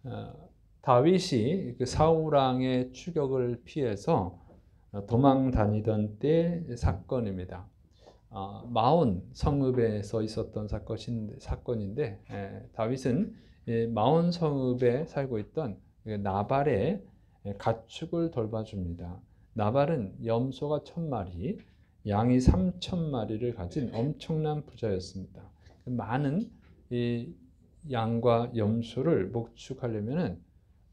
어, 다윗이 그 사울 왕의 추격을 피해서 도망 다니던 때 사건입니다. 마온 성읍에서 있었던 사건인데 다윗은 마온 성읍에 살고 있던 나발의 가축을 돌봐줍니다. 나발은 염소가 1000마리, 양이 3000마리를 가진 엄청난 부자였습니다. 많은 이 양과 염소를 목축하려면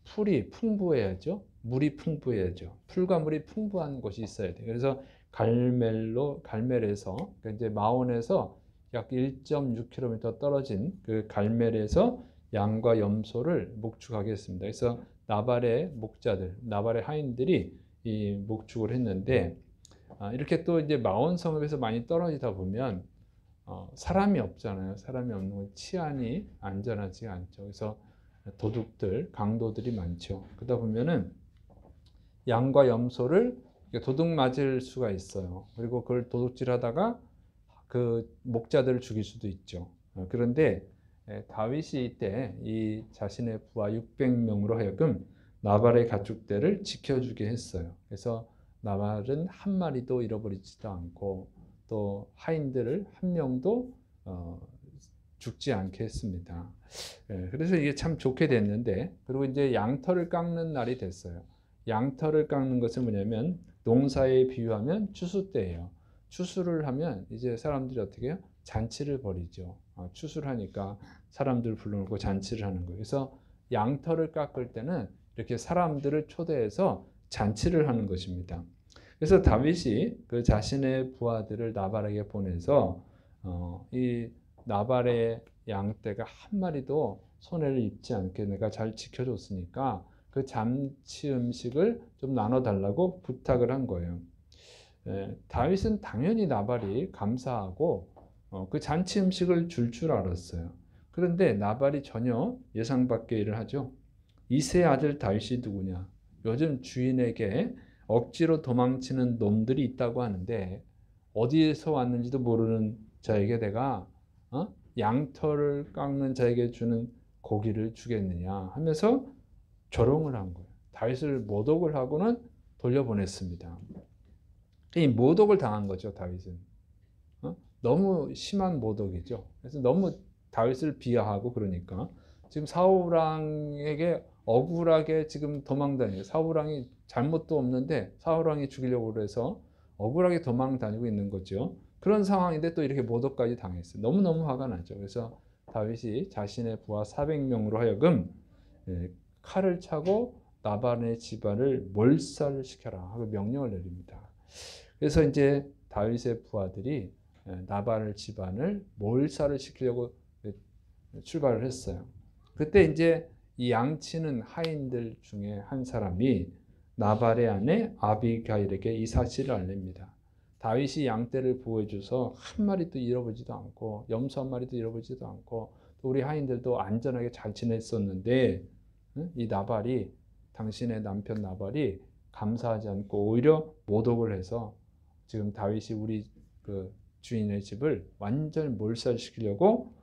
풀이 풍부해야죠. 물이 풍부해야죠. 풀과 물이 풍부한 곳이 있어야 돼요. 그래서 갈멜에서 그러니까 이제 마온에서 약 1.6km 떨어진 그 갈멜에서 양과 염소를 목축하게 했습니다. 그래서 나발의 목자들, 나발의 하인들이 이 목축을 했는데 이렇게 또 이제 마온 성읍에서 많이 떨어지다 보면 사람이 없잖아요. 사람이 없는 건 치안이 안전하지 않죠. 그래서 도둑들, 강도들이 많죠. 그러다 보면은 양과 염소를 도둑 맞을 수가 있어요. 그리고 그걸 도둑질하다가 그 목자들을 죽일 수도 있죠. 그런데 다윗이 이때 이 자신의 부하 600명으로 하여금 나발의 가축대를 지켜주게 했어요. 그래서 나발은 한 마리도 잃어버리지도 않고 또 하인들을 한 명도 죽지 않게 했습니다. 그래서 이게 참 좋게 됐는데, 그리고 이제 양털을 깎는 날이 됐어요. 양털을 깎는 것은 뭐냐면 농사에 비유하면 추수 때예요. 추수를 하면 이제 사람들이 어떻게 해요? 잔치를 벌이죠. 추수를 하니까 사람들 불러놓고 잔치를 하는 거예요. 그래서 양털을 깎을 때는 이렇게 사람들을 초대해서 잔치를 하는 것입니다. 그래서 다윗이 그 자신의 부하들을 나발에게 보내서 이 나발의 양떼가 한 마리도 손해를 입지 않게 내가 잘 지켜줬으니까 그 잔치 음식을 좀 나눠달라고 부탁을 한 거예요. 다윗은 당연히 나발이 감사하고 그 잔치 음식을 줄 알았어요. 그런데 나발이 전혀 예상 밖의 일을 하죠. 이세 아들 다윗이 누구냐? 요즘 주인에게 억지로 도망치는 놈들이 있다고 하는데 어디에서 왔는지도 모르는 자에게 내가 양털을 깎는 자에게 주는 고기를 주겠느냐 하면서 조롱을 한 거예요. 다윗을 모독을 하고는 돌려보냈습니다. 이 모독을 당한 거죠, 다윗은. 너무 심한 모독이죠. 그래서 너무 다윗을 비하하고 그러니까 지금 사울 왕에게 억울하게 지금 도망 다니고 사울 왕이 잘못도 없는데 사울 왕이 죽이려고 해서 억울하게 도망 다니고 있는 거죠. 그런 상황인데 또 이렇게 모독까지 당했어요. 너무너무 화가 나죠. 그래서 다윗이 자신의 부하 400명으로 하여금 칼을 차고 나발의 집안을 몰살시켜라 하고 명령을 내립니다. 그래서 이제 다윗의 부하들이 나발 집안을 몰살을 시키려고 출발을 했어요. 그때 이제 이 양치는 하인들 중에 한 사람이 나발의 아내 아비가일에게 이 사실을 알립니다. 다윗이 양떼를 보호해줘서 한 마리도 잃어버리지도 않고 염소 한 마리도 잃어버리지도 않고 또 우리 하인들도 안전하게 잘 지냈었는데 이 나발이 당신의 남편 나발이 감사하지 않고 오히려 모독을 해서 지금 다윗이 우리 그 주인의 집을 완전히 몰살시키려고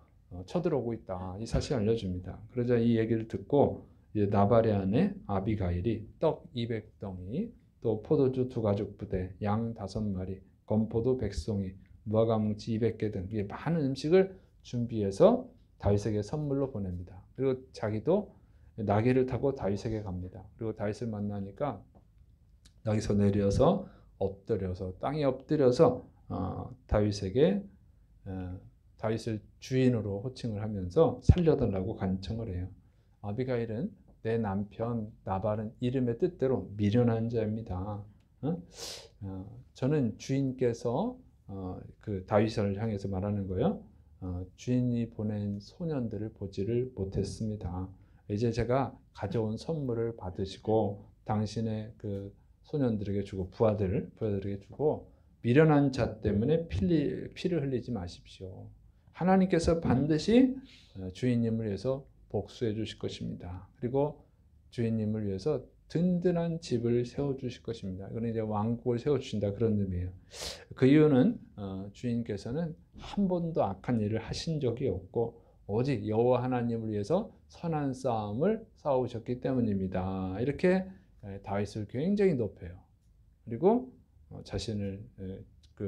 쳐들어오고 있다. 이 사실을 알려줍니다. 그러자 이 얘기를 듣고 이제 나발의 아내 아비가일이 떡 200덩이, 또 포도주 2가죽 부대, 양 5마리, 건포도 100송이, 무화과뭉치 200개 등 많은 음식을 준비해서 다윗에게 선물로 보냅니다. 그리고 자기도 나귀를 타고 다윗에게 갑니다. 그리고 다윗을 만나니까 나귀에서 내려서 엎드려서 땅에 엎드려서 다윗에게 다윗을 주인으로 호칭을 하면서 살려달라고 간청을 해요. 아비가일은 내 남편 나발은 이름의 뜻대로 미련한 자입니다. 저는 주인께서 그 다윗을 향해서 말하는 거예요. 주인이 보낸 소년들을 보지를 못했습니다. 이제 제가 가져온 선물을 받으시고 당신의 그 소년들에게 주고 부하들에게 주고 미련한 자 때문에 피를 흘리지 마십시오. 하나님께서 반드시 주인님을 위해서 복수해 주실 것입니다. 그리고 주인님을 위해서 든든한 집을 세워 주실 것입니다. 이거는 이제 왕국을 세워 주신다 그런 의미예요. 그 이유는 주인께서는 한 번도 악한 일을 하신 적이 없고 오직 여호와 하나님을 위해서 선한 싸움을 싸우셨기 때문입니다. 이렇게 다윗을 굉장히 높여요. 그리고 자신을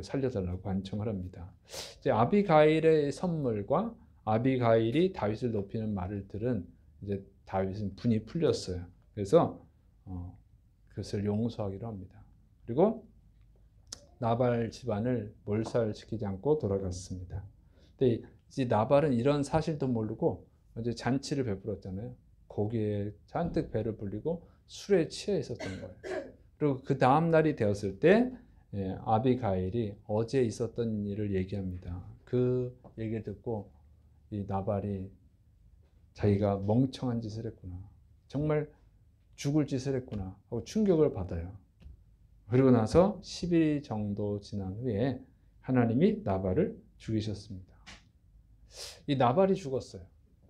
살려달라고 간청을 합니다. 이제 아비가일의 선물과 아비가일이 다윗을 높이는 말을 들은 이제 다윗은 분이 풀렸어요. 그래서 그것을 용서하기로 합니다. 그리고 나발 집안을 몰살시키지 않고 돌아갔습니다. 근데 이제 나발은 이런 사실도 모르고 이제 잔치를 베풀었잖아요. 고기에 잔뜩 배를 불리고 술에 취해 있었던 거예요. 그리고 그 다음 날이 되었을 때 아비가일이 어제 있었던 일을 얘기합니다. 그 얘기를 듣고 이 나발이 자기가 멍청한 짓을 했구나, 정말 죽을 짓을 했구나 하고 충격을 받아요. 그리고 나서 10일 정도 지난 후에 하나님이 나발을 죽이셨습니다. 이 나발이 죽었어요.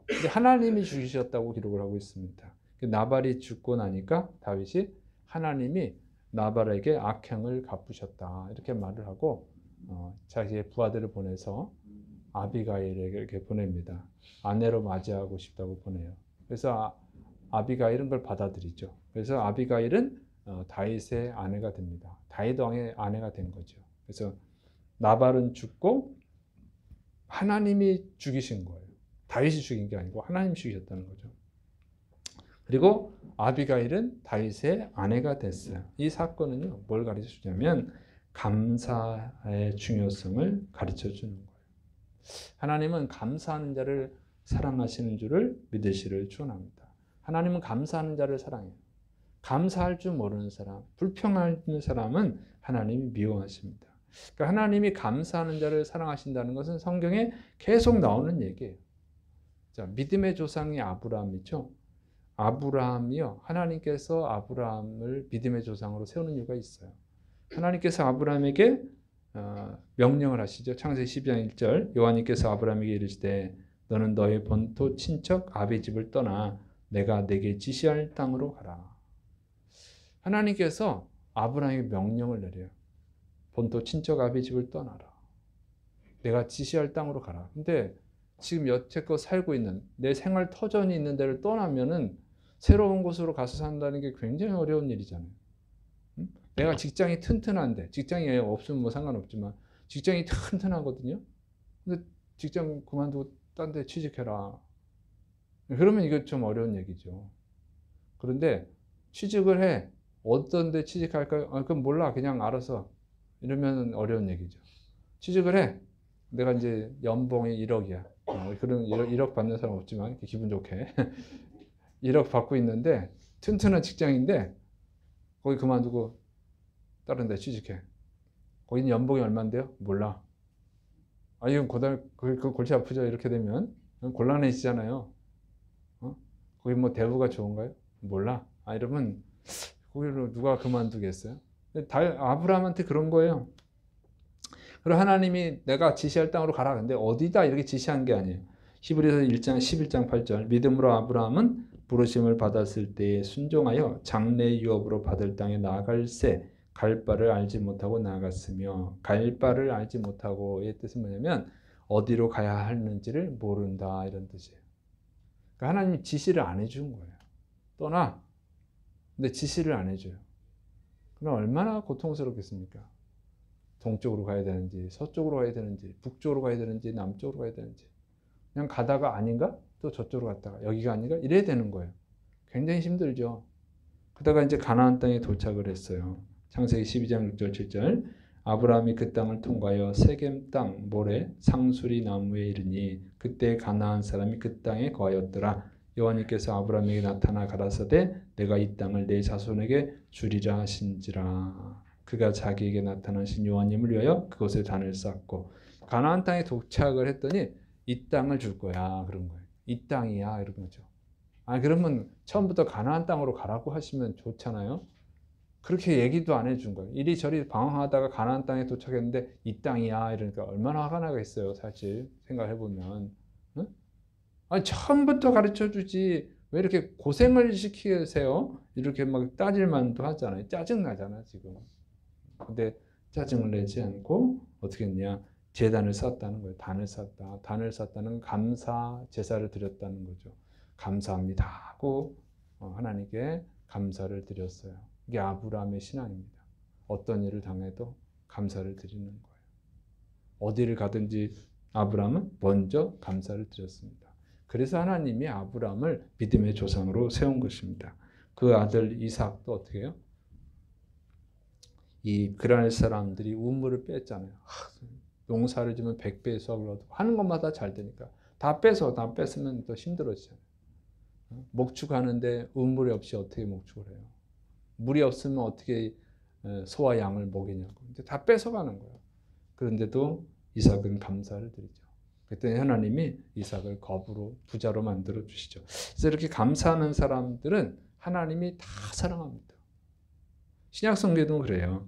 근데 하나님이 죽이셨다고 기록을 하고 있습니다. 나발이 죽고 나니까 다윗이 하나님이 나발에게 악행을 갚으셨다 이렇게 말을 하고 자기의 부하들을 보내서 아비가일에게 보냅니다. 아내로 맞이하고 싶다고 보내요. 그래서 아비가일은 그걸 받아들이죠. 그래서 아비가일은 다윗의 아내가 됩니다. 다윗 왕의 아내가 된 거죠. 그래서 나발은 죽고 하나님이 죽이신 거예요. 다윗이 죽인 게 아니고 하나님이 죽이셨다는 거죠. 그리고 아비가일은 다윗의 아내가 됐어요. 이 사건은요, 뭘 가르쳐 주냐면 감사의 중요성을 가르쳐 주는 거예요. 하나님은 감사하는 자를 사랑하시는 줄을 믿으시를 축원합니다. 하나님은 감사하는 자를 사랑해요. 감사할 줄 모르는 사람, 불평하는 사람은 하나님이 미워하십니다. 그러니까 하나님이 감사하는 자를 사랑하신다는 것은 성경에 계속 나오는 얘기예요. 자, 믿음의 조상이 아브라함이죠. 아브라함이요, 하나님께서 아브라함을 믿음의 조상으로 세우는 이유가 있어요. 하나님께서 아브라함에게 명령을 하시죠. 창세기 12장 1절, 여호와님께서 아브라함에게 이르시되 너는 너의 본토 친척 아비 집을 떠나 내가 내게 지시할 땅으로 가라. 하나님께서 아브라함에게 명령을 내려요. 본토 친척 아비 집을 떠나라. 내가 지시할 땅으로 가라. 근데 지금 여태껏 살고 있는 내 생활 터전이 있는 데를 떠나면은 새로운 곳으로 가서 산다는 게 굉장히 어려운 일이잖아요. 내가 직장이 튼튼한데, 직장이 없으면 뭐 상관없지만 직장이 튼튼하거든요. 근데 직장 그만두고 딴 데 취직해라. 그러면 이거 좀 어려운 얘기죠. 그런데 취직을 해. 어떤 데 취직할까요? 그럼 몰라. 그냥 알아서. 이러면 어려운 얘기죠. 취직을 해. 내가 이제 연봉이 1억이야. 그런 1억 받는 사람 없지만 기분 좋게 1억 받고 있는데 튼튼한 직장인데 거기 그만두고 다른 데 취직해. 거기는 연봉이 얼마인데요? 몰라. 이건 그 골치 아프죠. 이렇게 되면 곤란해지잖아요. 거기 뭐 대우가 좋은가요? 몰라. 이러면 거기를 누가 그만두겠어요? 아브라함한테 그런 거예요. 그리고 하나님이 내가 지시할 땅으로 가라. 근데 어디다 이렇게 지시한 게 아니에요. 히브리서 1장 11장 8절, 믿음으로 아브라함은 부르심을 받았을 때에 순종하여 장래 유업으로 받을 땅에 나아갈새 갈 바를 알지 못하고 나아갔으며, 갈 바를 알지 못하고의 뜻은 뭐냐면 어디로 가야 하는지를 모른다, 이런 뜻이에요. 그러니까 하나님이 지시를 안 해준 거예요. 떠나. 근데 지시를 안 해줘요. 그럼 얼마나 고통스럽겠습니까? 동쪽으로 가야 되는지, 서쪽으로 가야 되는지, 북쪽으로 가야 되는지, 남쪽으로 가야 되는지. 그냥 가다가 아닌가? 또 저쪽으로 갔다가 여기가 아닌가? 이래야 되는 거예요. 굉장히 힘들죠. 그러다가 이제 가나안 땅에 도착을 했어요. 창세기 12장 6절 7절, 아브라함이 그 땅을 통과하여 세겜 땅 모래 상수리 나무에 이르니 그때 가나안 사람이 그 땅에 거하였더라. 여호와님께서 아브라함에게 나타나 가라사대 내가 이 땅을 내 자손에게 주리라 하신지라. 그가 자기에게 나타나신 여호와님을 위하여 그곳에 단을 쌓고, 가나안 땅에 도착을 했더니 이 땅을 줄 거야, 그런 거예요. 이 땅이야, 이런 거죠. 그러면 처음부터 가나안 땅으로 가라고 하시면 좋잖아요. 그렇게 얘기도 안 해준 거예요. 이리저리 방황하다가 가나안 땅에 도착했는데 이 땅이야 이러니까 얼마나 화가 나겠어요, 사실 생각해보면. 응? 처음부터 가르쳐주지 왜 이렇게 고생을 시키세요? 이렇게 막 따질만도 하잖아요. 짜증나잖아 지금. 근데 짜증을 내지 않고 어떻게 했냐, 제단을 쌓았다는 거예요. 단을 쌓았다. 단을 쌓았다는 감사 제사를 드렸다는 거죠. 감사합니다 하고 하나님께 감사를 드렸어요. 이게 아브라함의 신앙입니다. 어떤 일을 당해도 감사를 드리는 거예요. 어디를 가든지 아브라함은 먼저 감사를 드렸습니다. 그래서 하나님이 아브라함을 믿음의 조상으로 세운 것입니다. 그 아들 이삭도 어떻게 해요? 이 그랄 사람들이 우물을 뺐잖아요. 농사를 지면 100배의 수확을 얻고 하는 것마다 잘 되니까 다 뺐으면 더 힘들어지잖아요. 목축하는데 우물이 없이 어떻게 목축을 해요? 물이 없으면 어떻게 소와 양을 먹이냐고. 근데 다 뺏어가는 거예요. 그런데도 이삭은 감사를 드리죠. 그때 하나님이 이삭을 거부로 부자로 만들어 주시죠. 그래서 이렇게 감사하는 사람들은 하나님이 다 사랑합니다. 신약 성경도 그래요.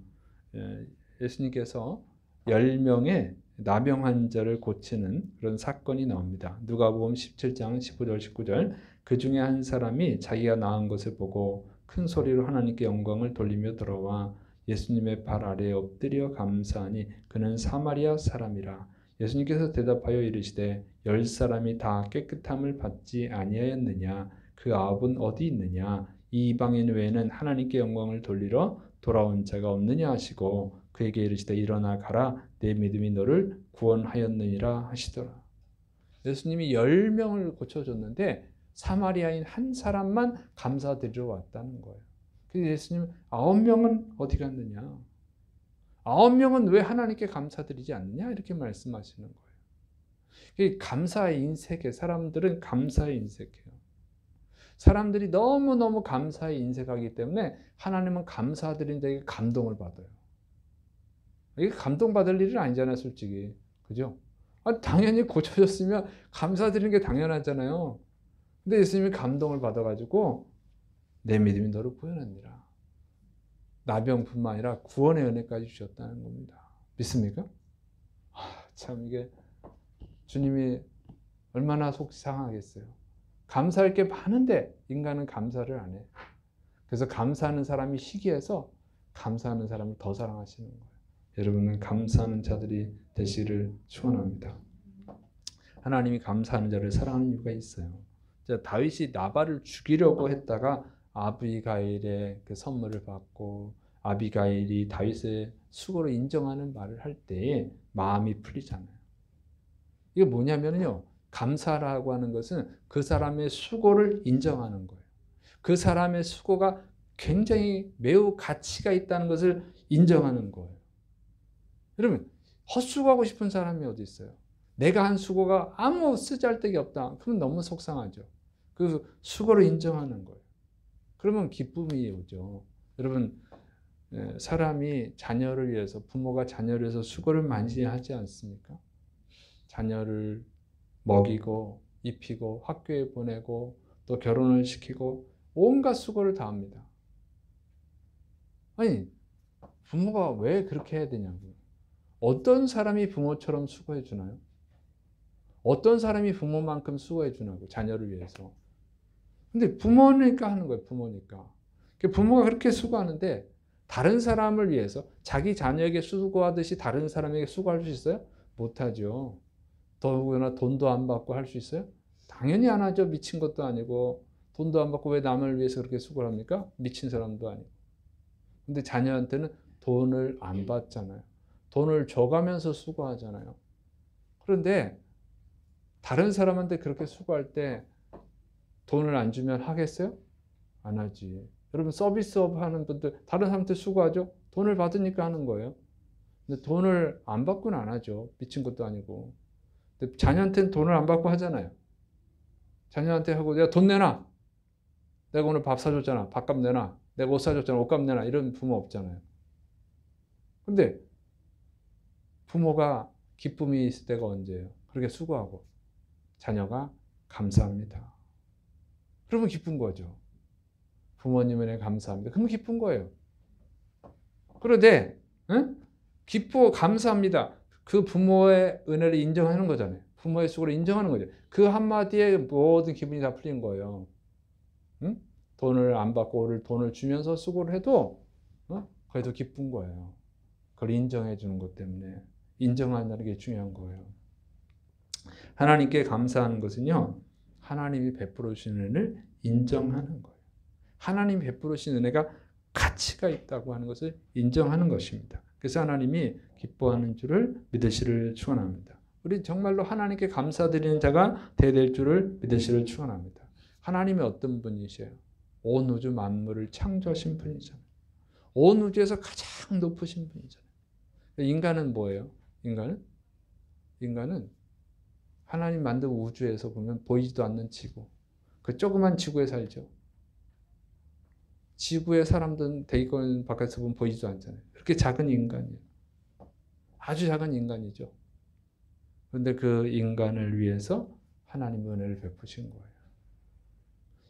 예수님께서 10명의 나병 환자를 고치는 그런 사건이 나옵니다. 누가복음 17장 15절 19절 그 중에 한 사람이 자기가 나은 것을 보고 큰 소리로 하나님께 영광을 돌리며 들어와 예수님의 발 아래에 엎드려 감사하니 그는 사마리아 사람이라. 예수님께서 대답하여 이르시되 10사람이 다 깨끗함을 받지 아니하였느냐? 그 아홉은 어디 있느냐? 이 이방인 외에는 하나님께 영광을 돌리러 돌아온 자가 없느냐 하시고 그에게 이르시되 일어나 가라 내 믿음이 너를 구원하였느니라 하시더라. 예수님이 10명을 고쳐줬는데 사마리아인 한 사람만 감사드리러 왔다는 거예요. 그래서 예수님 9명은 어디 갔느냐? 9명은 왜 하나님께 감사드리지 않느냐? 이렇게 말씀하시는 거예요. 감사의 인색에 사람들은 감사에 인색해요. 사람들이 너무너무 감사에 인색하기 때문에 하나님은 감사드린 자에게 감동을 받아요. 이게 감동받을 일은 아니잖아요, 솔직히. 그죠? 당연히 고쳐졌으면 감사드리는 게 당연하잖아요. 근데 예수님이 감동을 받아가지고 내 믿음이 너를 구원하니라. 나병뿐만 아니라 구원의 은혜까지 주셨다는 겁니다. 믿습니까? 참 이게 주님이 얼마나 속 상하겠어요. 감사할 게 많은데 인간은 감사를 안 해. 그래서 감사하는 사람이 시기해서 감사하는 사람을 더 사랑하시는 거예요. 여러분은 감사하는 자들이 되시기를 축원합니다. 하나님이 감사하는 자를 사랑하는 이유가 있어요. 다윗이 나발을 죽이려고 했다가 아비가일의 그 선물을 받고 아비가일이 다윗의 수고를 인정하는 말을 할 때에 마음이 풀리잖아요. 이게 뭐냐면요. 감사라고 하는 것은 그 사람의 수고를 인정하는 거예요. 그 사람의 수고가 굉장히 매우 가치가 있다는 것을 인정하는 거예요. 여러분, 헛수고하고 싶은 사람이 어디 있어요? 내가 한 수고가 아무 쓰잘데기 없다. 그러면 너무 속상하죠. 그 수고를 인정하는 거예요. 그러면 기쁨이 오죠. 여러분, 사람이 자녀를 위해서, 부모가 자녀를 위해서 수고를 많이 하지 않습니까? 자녀를 먹이고, 입히고, 학교에 보내고, 또 결혼을 시키고, 온갖 수고를 다 합니다. 아니, 부모가 왜 그렇게 해야 되냐고요. 어떤 사람이 부모처럼 수고해 주나요? 어떤 사람이 부모만큼 수고해 주나고, 자녀를 위해서. 근데 부모니까 하는 거예요, 부모니까. 부모가 그렇게 수고하는데, 다른 사람을 위해서 자기 자녀에게 수고하듯이 다른 사람에게 수고할 수 있어요? 못하죠. 더구나 돈도 안 받고 할 수 있어요? 당연히 안 하죠. 미친 것도 아니고. 돈도 안 받고 왜 남을 위해서 그렇게 수고를 합니까? 미친 사람도 아니고. 근데 자녀한테는 돈을 안 받잖아요. 돈을 줘가면서 수고하잖아요. 그런데 다른 사람한테 그렇게 수고할 때 돈을 안 주면 하겠어요? 안 하지. 여러분 서비스업 하는 분들 다른 사람한테 수고하죠? 돈을 받으니까 하는 거예요. 근데 돈을 안 받고는 안 하죠. 미친 것도 아니고. 근데 자녀한테는 돈을 안 받고 하잖아요. 자녀한테 하고 야, 돈 내놔. 내가 오늘 밥 사줬잖아. 밥값 내놔. 내가 옷 사줬잖아. 옷값 내놔. 이런 부모 없잖아요. 근데 부모가 기쁨이 있을 때가 언제예요? 그렇게 수고하고 자녀가 감사합니다. 그러면 기쁜 거죠. 부모님 은혜 감사합니다. 그러면 기쁜 거예요. 그런데 기쁘고 감사합니다. 그 부모의 은혜를 인정하는 거잖아요. 부모의 수고를 인정하는 거죠. 그 한마디에 모든 기분이 다 풀린 거예요. 응? 돈을 안 받고 돈을 주면서 수고를 해도 그래도 기쁜 거예요. 그걸 인정해 주는 것 때문에. 인정한다는 게 중요한 거예요. 하나님께 감사하는 것은요, 하나님이 베풀어 주신 은혜를 인정하는 거예요. 하나님이 베풀어 주신 은혜가 가치가 있다고 하는 것을 인정하는 것입니다. 그래서 하나님이 기뻐하는 줄을 믿으시를 축원합니다. 우리 정말로 하나님께 감사드리는 자가 되될 줄을 믿으시를 축원합니다. 하나님이 어떤 분이세요? 온 우주 만물을 창조하신 분이잖아요. 온 우주에서 가장 높으신 분이잖아요. 인간은 뭐예요? 인간은 하나님 만든 우주에서 보면 보이지도 않는 지구, 그 조그만 지구에 살죠. 지구의 사람들은 대기권 바깥에서 보면 보이지도 않잖아요. 그렇게 작은 인간이에요. 아주 작은 인간이죠. 그런데 그 인간을 위해서 하나님의 은혜를 베푸신 거예요.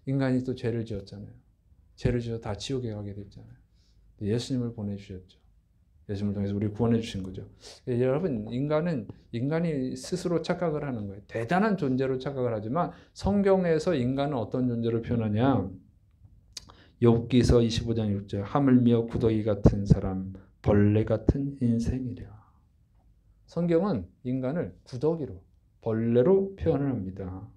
인간이 또 죄를 지었잖아요. 죄를 지어 다 지옥에 가게 됐잖아요. 예수님을 보내주셨죠. 예수님을 통해서 우리 구원해 주신 거죠. 여러분, 인간이 스스로 착각을 하는 거예요. 대단한 존재로 착각을 하지만 성경에서 인간은 어떤 존재로 표현하냐? 욥기서 25장 6절, 하물며 구더기 같은 사람, 벌레 같은 인생이랴. 성경은 인간을 구더기로, 벌레로 표현을 합니다.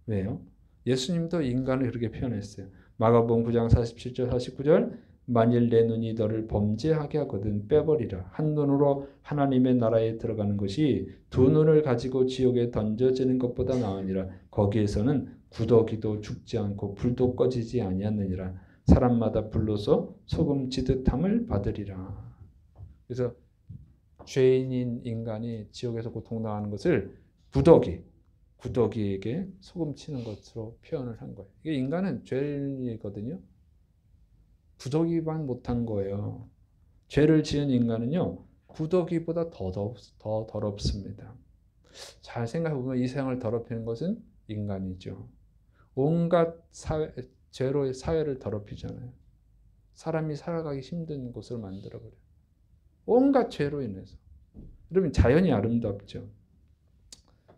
왜요? 예수님도 인간을 그렇게 표현했어요. 마가복음 9장 47절 49절, 만일 내 눈이 너를 범죄하게 하거든 빼버리라. 한 눈으로 하나님의 나라에 들어가는 것이 두 눈을 가지고 지옥에 던져지는 것보다 나으니라. 거기에서는 구더기도 죽지 않고 불도 꺼지지 아니하느니라. 사람마다 불로서 소금 지듯함을 받으리라. 그래서 죄인인 인간이 지옥에서 고통당하는 것을 구더기에게 소금 치는 것으로 표현을 한 거예요. 이게 인간은 죄인이거든요. 구더기만 못한 거예요. 죄를 지은 인간은요, 구더기보다 더 더럽습니다. 잘 생각해보면 이 세상을 더럽히는 것은 인간이죠. 온갖 죄로 사회를 더럽히잖아요. 사람이 살아가기 힘든 곳을 만들어버려요. 온갖 죄로 인해서. 여러분, 자연이 아름답죠.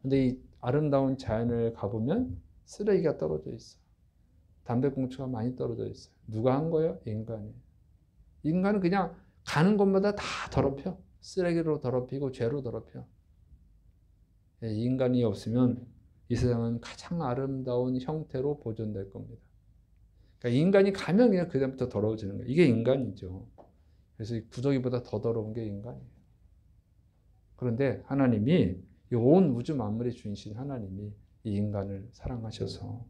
근데 이 아름다운 자연을 가보면 쓰레기가 떨어져 있어요. 담배꽁초가 많이 떨어져 있어요. 누가 한 거예요? 인간이. 인간은 그냥 가는 곳마다 다 더럽혀. 쓰레기로 더럽히고 죄로 더럽혀. 인간이 없으면 이 세상은 가장 아름다운 형태로 보존될 겁니다. 그러니까 인간이 가면 그냥 그다음부터 더러워지는 거예요. 이게 인간이죠. 그래서 구더기보다 더 더러운 게 인간이에요. 그런데 하나님이 이 온 우주 만물의 주인이신 하나님이 이 인간을 사랑하셔서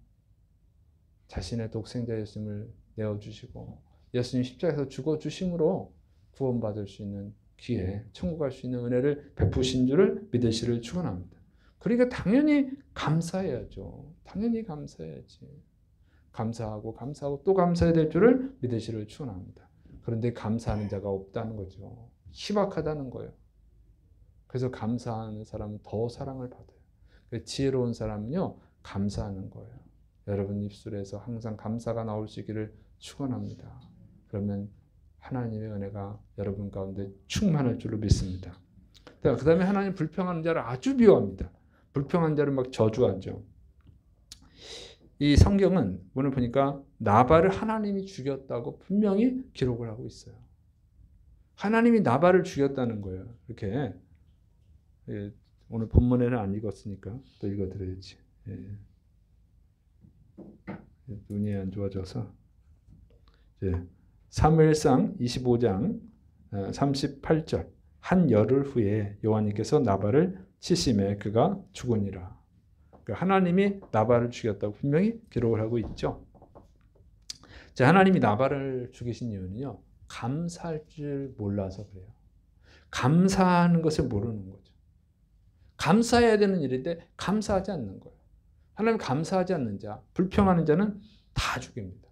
자신의 독생자 예수님을 내어주시고 예수님 십자가에서 죽어주심으로 구원받을 수 있는 기회, 천국 갈 수 있는 은혜를 베푸신 줄을 믿으시를 축원합니다. 그러니까 당연히 감사해야죠. 당연히 감사해야지. 감사하고 또 감사해야 될 줄을 믿으시를 축원합니다. 그런데 감사하는 자가 없다는 거죠. 희박하다는 거예요. 그래서 감사하는 사람은 더 사랑을 받아요. 지혜로운 사람은요, 감사하는 거예요. 여러분 입술에서 항상 감사가 나올 수 있기를 축원합니다. 그러면 하나님의 은혜가 여러분 가운데 충만할 줄로 믿습니다. 그 다음에 하나님 불평하는 자를 아주 미워합니다. 불평하는 자를 막 저주하죠. 이 성경은 오늘 보니까 나발을 하나님이 죽였다고 분명히 기록을 하고 있어요. 하나님이 나발을 죽였다는 거예요. 이렇게 오늘 본문에는 안 읽었으니까 또 읽어드려야지. 눈이 안 좋아져서. 사무엘상 25장 38절, 한 열흘 후에 여호와님께서 나발을 치심에 그가 죽으니라. 하나님이 나발을 죽였다고 분명히 기록을 하고 있죠. 자, 하나님이 나발을 죽이신 이유는요, 감사할 줄 몰라서 그래요. 감사하는 것을 모르는 거죠. 감사해야 되는 일인데 감사하지 않는 거예요. 하나님 감사하지 않는 자, 불평하는 자는 다 죽입니다.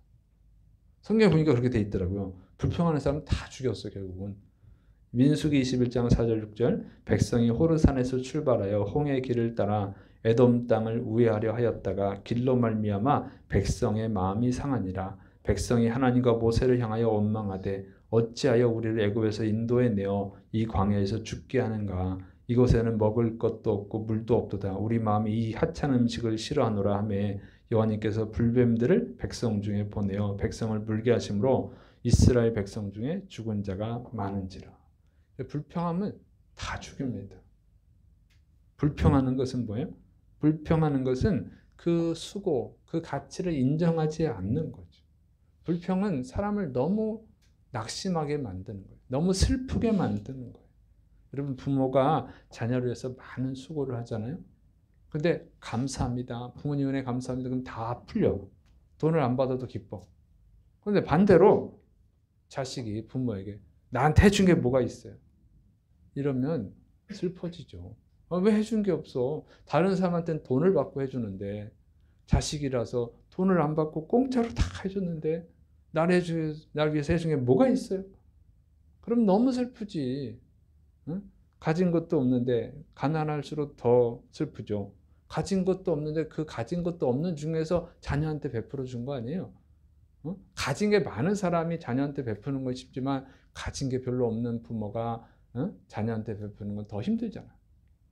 성경 보니까 그렇게 돼 있더라고요. 불평하는 사람은 다 죽였어, 결국은. 민수기 21장 4절 6절, 백성이 호르산에서 출발하여 홍해 길을 따라 에돔 땅을 우회하려 하였다가 길로 말미암아 백성의 마음이 상하니라. 백성이 하나님과 모세를 향하여 원망하되 어찌하여 우리를 애굽에서 인도해 내어 이 광야에서 죽게 하는가. 이곳에는 먹을 것도 없고 물도 없도다. 우리 마음이 이 하찮은 음식을 싫어하노라 하매 여호와님께서 불뱀들을 백성 중에 보내어 백성을 물게 하심으로 이스라엘 백성 중에 죽은 자가 많은지라. 불평함은 다 죽입니다. 불평하는 것은 뭐예요? 불평하는 것은 그 수고, 그 가치를 인정하지 않는 거죠. 불평은 사람을 너무 낙심하게 만드는 거예요. 너무 슬프게 만드는 거예요. 여러분, 부모가 자녀를 위해서 많은 수고를 하잖아요. 근데 감사합니다. 부모님 은혜 감사합니다. 그럼 다 풀려. 돈을 안 받아도 기뻐. 그런데 반대로 자식이 부모에게 나한테 해준 게 뭐가 있어요? 이러면 슬퍼지죠. 왜 해준 게 없어? 다른 사람한테는 돈을 받고 해주는데 자식이라서 돈을 안 받고 공짜로 다 해줬는데 날 위해서 해준 게 뭐가 있어요? 그럼 너무 슬프지. 응? 가진 것도 없는데 가난할수록 더 슬프죠. 가진 것도 없는데 그 가진 것도 없는 중에서 자녀한테 베풀어 준 거 아니에요? 가진 게 많은 사람이 자녀한테 베푸는 건 쉽지만 가진 게 별로 없는 부모가 자녀한테 베푸는 건 더 힘들잖아.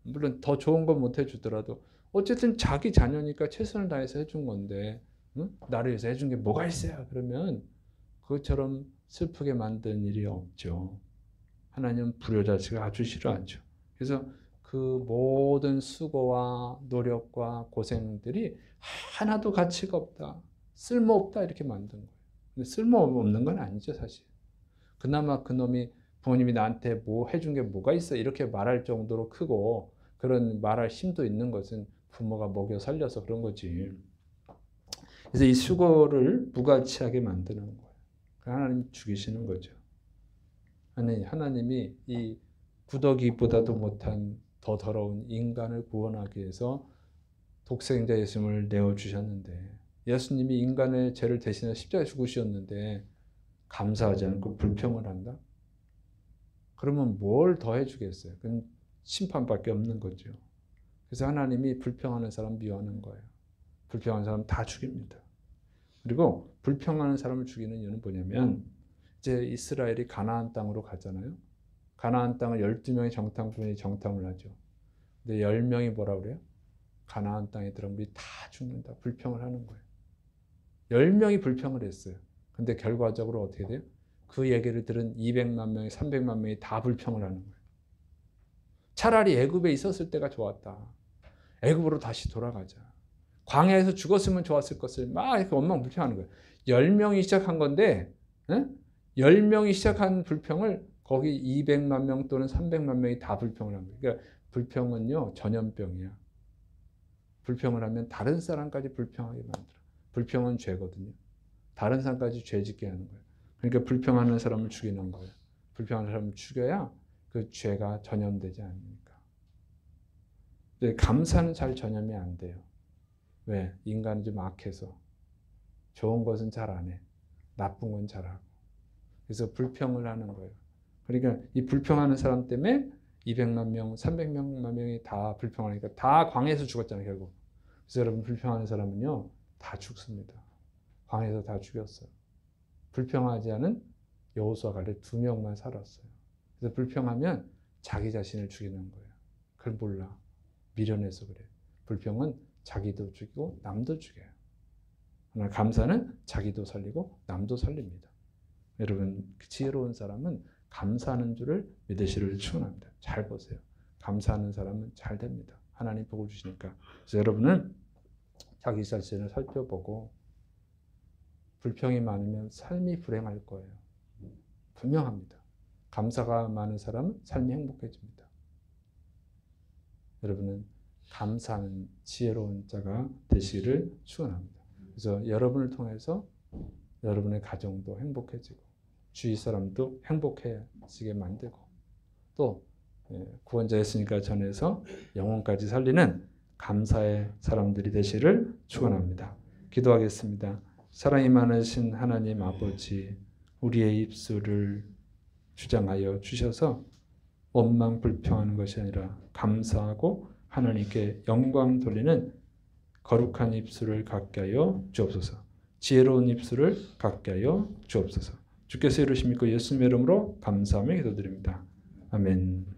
물론 더 좋은 건 못 해주더라도 어쨌든 자기 자녀니까 최선을 다해서 해준 건데 나를 위해서 해준 게 뭐가 있어요? 그러면 그것처럼 슬프게 만든 일이 없죠. 하나님은 불효자식을 아주 싫어하죠. 그래서 그 모든 수고와 노력과 고생들이 하나도 가치가 없다. 쓸모없다 이렇게 만든 거예요. 근데 쓸모없는 건 아니죠, 사실. 그나마 그놈이 부모님이 나한테 뭐 해준 게 뭐가 있어 이렇게 말할 정도로 크고 그런 말할 힘도 있는 것은 부모가 먹여 살려서 그런 거지. 그래서 이 수고를 무가치하게 만드는 거예요. 하나님 죽이시는 거죠. 하나님이 이 구더기보다도 못한 더 더러운 인간을 구원하기 위해서 독생자 예수님을 내어주셨는데 예수님이 인간의 죄를 대신해 십자가에 죽으셨는데 감사하지 않고 불평을 한다? 그러면 뭘 더 해주겠어요? 그건 심판밖에 없는 거죠. 그래서 하나님이 불평하는 사람 미워하는 거예요. 불평하는 사람 다 죽입니다. 그리고 불평하는 사람을 죽이는 이유는 뭐냐면 이제 이스라엘이 가나안 땅으로 가잖아요. 가나안 땅을 12명의 정탐꾼이 정탐을 하죠. 근데 10명이 뭐라 그래요? 가나안 땅에 들어가면 우리 다 죽는다. 불평을 하는 거예요. 10명이 불평을 했어요. 근데 결과적으로 어떻게 돼요? 그 얘기를 들은 200만 명이 300만 명이 다 불평을 하는 거예요. 차라리 애굽에 있었을 때가 좋았다. 애굽으로 다시 돌아가자. 광야에서 죽었으면 좋았을 것을 막 이렇게 원망불평하는 거예요. 10명이 시작한 건데 10명이 시작한 불평을 거기 200만 명 또는 300만 명이 다 불평을 합니다. 그러니까 불평은요 전염병이야. 불평을 하면 다른 사람까지 불평하게 만들어. 불평은 죄거든요. 다른 사람까지 죄 짓게 하는 거예요. 그러니까 불평하는 사람을 죽이는 거예요. 불평하는 사람을 죽여야 그 죄가 전염되지 않으니까. 근데 감사는 잘 전염이 안 돼요. 왜? 인간은 좀 악해서. 좋은 것은 잘 안 해. 나쁜 건 잘하고. 그래서 불평을 하는 거예요. 그러니까 이 불평하는 사람 때문에 200만 명, 300만 명이 다 불평하니까 다 광야에서 죽었잖아요, 결국. 그래서 여러분 불평하는 사람은요, 다 죽습니다. 광야에서 다 죽였어요. 불평하지 않은 여호수아 갈렙 2명만 살았어요. 그래서 불평하면 자기 자신을 죽이는 거예요. 그걸 몰라. 미련해서 그래. 불평은 자기도 죽이고 남도 죽여요. 그러나 감사는 자기도 살리고 남도 살립니다. 여러분 지혜로운 사람은 감사하는 줄을 믿으시기를 축원합니다. 잘 보세요. 감사하는 사람은 잘 됩니다. 하나님 복을 주시니까. 그래서 여러분은 자기 자신을 살펴보고 불평이 많으면 삶이 불행할 거예요. 분명합니다. 감사가 많은 사람은 삶이 행복해집니다. 여러분은 감사하는 지혜로운 자가 되시기를 축원합니다. 그래서 여러분을 통해서 여러분의 가정도 행복해지고 주위 사람도 행복해지게 만들고 또 구원자 예수님과 전해서 영혼까지 살리는 감사의 사람들이 되시기를 축원합니다. 기도하겠습니다. 사랑이 많으신 하나님 아버지, 우리의 입술을 주장하여 주셔서 원망 불평하는 것이 아니라 감사하고 하나님께 영광 돌리는 거룩한 입술을 갖게 하여 주옵소서. 지혜로운 입술을 갖게 하여 주옵소서. 주께서 이루심 믿고 예수님의 이름으로 감사하며 기도드립니다. 아멘.